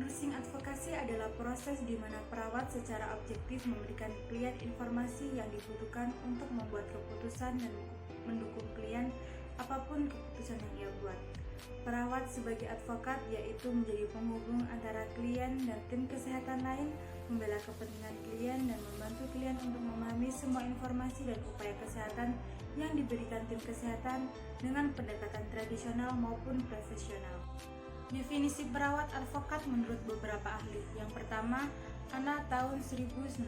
Nursing advokasi adalah proses di mana perawat secara objektif memberikan klien informasi yang dibutuhkan untuk membuat keputusan dan mendukung klien apapun keputusan yang ia buat. Perawat sebagai advokat yaitu menjadi penghubung antara klien dan tim kesehatan lain, membela kepentingan klien dan membantu klien untuk memahami semua informasi dan upaya kesehatan yang diberikan tim kesehatan dengan pendekatan tradisional maupun profesional. Definisi perawat advokat menurut beberapa ahli. Yang pertama, ANA tahun 1985,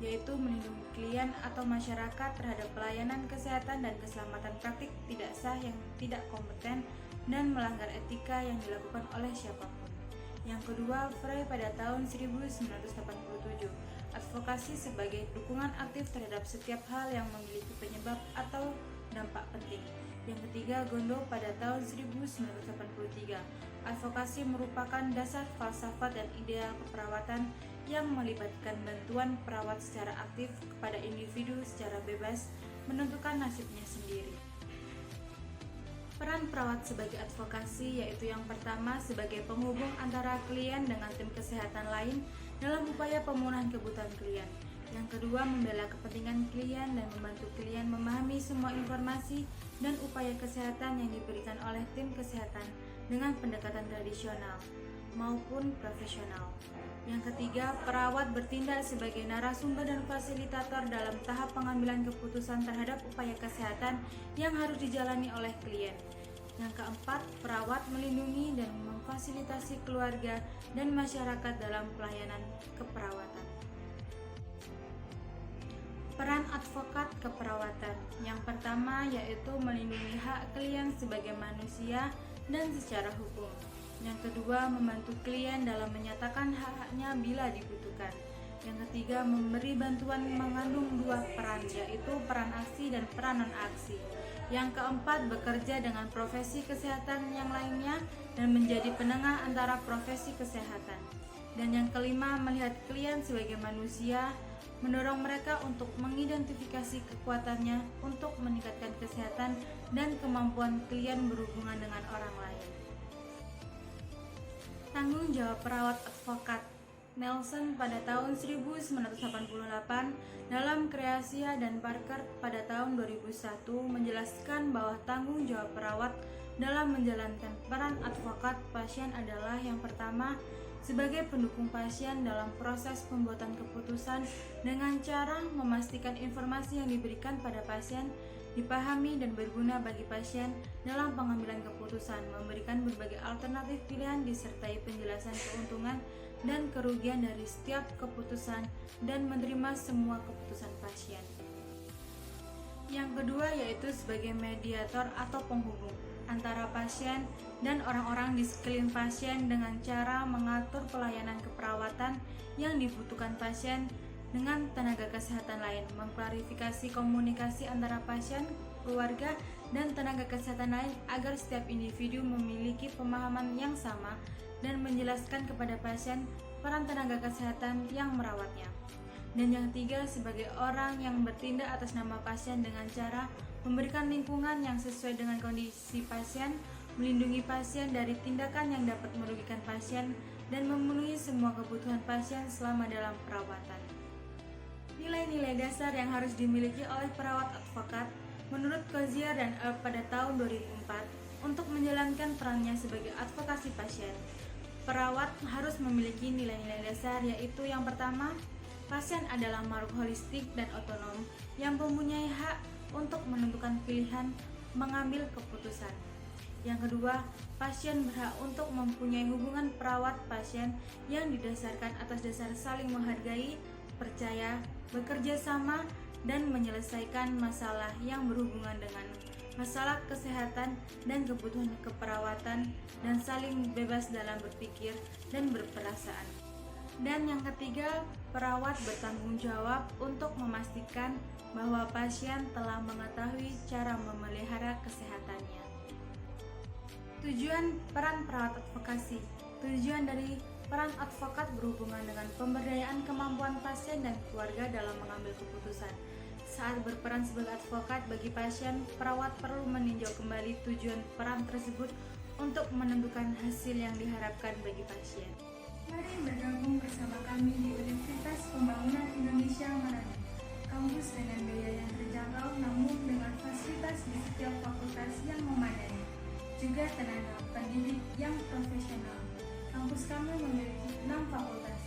yaitu melindungi klien atau masyarakat terhadap pelayanan kesehatan dan keselamatan praktik tidak sah yang tidak kompeten dan melanggar etika yang dilakukan oleh siapapun. Yang kedua, Frey pada tahun 1987, advokasi sebagai dukungan aktif terhadap setiap hal yang memiliki penyebab atau dampak penting. Yang ketiga, Gondo pada tahun 1983, advokasi merupakan dasar falsafat dan ideal keperawatan yang melibatkan bantuan perawat secara aktif kepada individu secara bebas menentukan nasibnya sendiri. Peran perawat sebagai advokasi yaitu yang pertama sebagai penghubung antara klien dengan tim kesehatan lain dalam upaya pemenuhan kebutuhan klien. Yang kedua, membela kepentingan klien dan membantu klien memahami semua informasi dan upaya kesehatan yang diberikan oleh tim kesehatan dengan pendekatan tradisional maupun profesional. Yang ketiga, perawat bertindak sebagai narasumber dan fasilitator dalam tahap pengambilan keputusan terhadap upaya kesehatan yang harus dijalani oleh klien. Yang keempat, perawat melindungi dan memfasilitasi keluarga dan masyarakat dalam pelayanan keperawatan. Peran advokat keperawatan. Yang pertama yaitu melindungi hak klien sebagai manusia dan secara hukum. Yang kedua, membantu klien dalam menyatakan hak-haknya bila dibutuhkan. Yang ketiga, memberi bantuan mengandung dua peran, yaitu peran aksi dan peran non-aksi. Yang keempat, bekerja dengan profesi kesehatan yang lainnya dan menjadi penengah antara profesi kesehatan. Dan yang kelima, melihat klien sebagai manusia, mendorong mereka untuk mengidentifikasi kekuatannya untuk meningkatkan kesehatan dan kemampuan klien berhubungan dengan orang lain. Tanggung jawab perawat advokat. Nelson pada tahun 1988 dalam Creasia dan Parker pada tahun 2001 menjelaskan bahwa tanggung jawab perawat dalam menjalankan peran advokat pasien adalah yang pertama, sebagai pendukung pasien dalam proses pembuatan keputusan dengan cara memastikan informasi yang diberikan pada pasien dipahami dan berguna bagi pasien dalam pengambilan keputusan, memberikan berbagai alternatif pilihan disertai penjelasan keuntungan dan kerugian dari setiap keputusan dan menerima semua keputusan pasien. Yang kedua yaitu sebagai mediator atau penghubung antara pasien dan orang-orang di sekeliling pasien dengan cara mengatur pelayanan keperawatan yang dibutuhkan pasien dengan tenaga kesehatan lain, mengklarifikasi komunikasi antara pasien, keluarga, dan tenaga kesehatan lain agar setiap individu memiliki pemahaman yang sama dan menjelaskan kepada pasien peran tenaga kesehatan yang merawatnya. Dan yang ketiga, sebagai orang yang bertindak atas nama pasien dengan cara memberikan lingkungan yang sesuai dengan kondisi pasien, melindungi pasien dari tindakan yang dapat merugikan pasien, dan memenuhi semua kebutuhan pasien selama dalam perawatan. Nilai-nilai dasar yang harus dimiliki oleh perawat advokat menurut Cozier dan Earp pada tahun 2004 untuk menjalankan perannya sebagai advokasi pasien. Perawat harus memiliki nilai-nilai dasar yaitu yang pertama, pasien adalah makhluk holistik dan otonom yang mempunyai hak untuk menentukan pilihan mengambil keputusan. Yang kedua, pasien berhak untuk mempunyai hubungan perawat-pasien yang didasarkan atas dasar saling menghargai, percaya, bekerja sama, dan menyelesaikan masalah yang berhubungan dengan masalah kesehatan dan kebutuhan keperawatan dan saling bebas dalam berpikir dan berperasaan. Dan yang ketiga, perawat bertanggung jawab untuk memastikan bahwa pasien telah mengetahui cara memelihara kesehatannya. Tujuan peran perawat advokasi. Tujuan dari peran advokat berhubungan dengan pemberdayaan kemampuan pasien dan keluarga dalam mengambil keputusan. Saat berperan sebagai advokat bagi pasien, perawat perlu meninjau kembali tujuan peran tersebut untuk menentukan hasil yang diharapkan bagi pasien. Mari bergabung bersama kami di Universitas Pembangunan Indonesia Manado, kampus dengan biaya yang terjangkau namun dengan fasilitas di setiap fakultas yang memadai, juga tenaga pendidik yang profesional. Kampus kami memiliki 6 fakultas,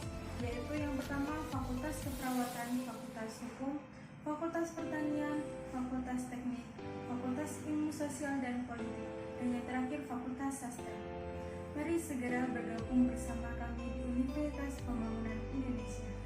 yaitu yang pertama Fakultas Keperawatan, Fakultas Hukum, Fakultas Pertanian, Fakultas Teknik, Fakultas Ilmu Sosial dan Politik, dan yang terakhir Fakultas Sastra. Mari segera bergabung bersama kami di Universitas Pembangunan Indonesia.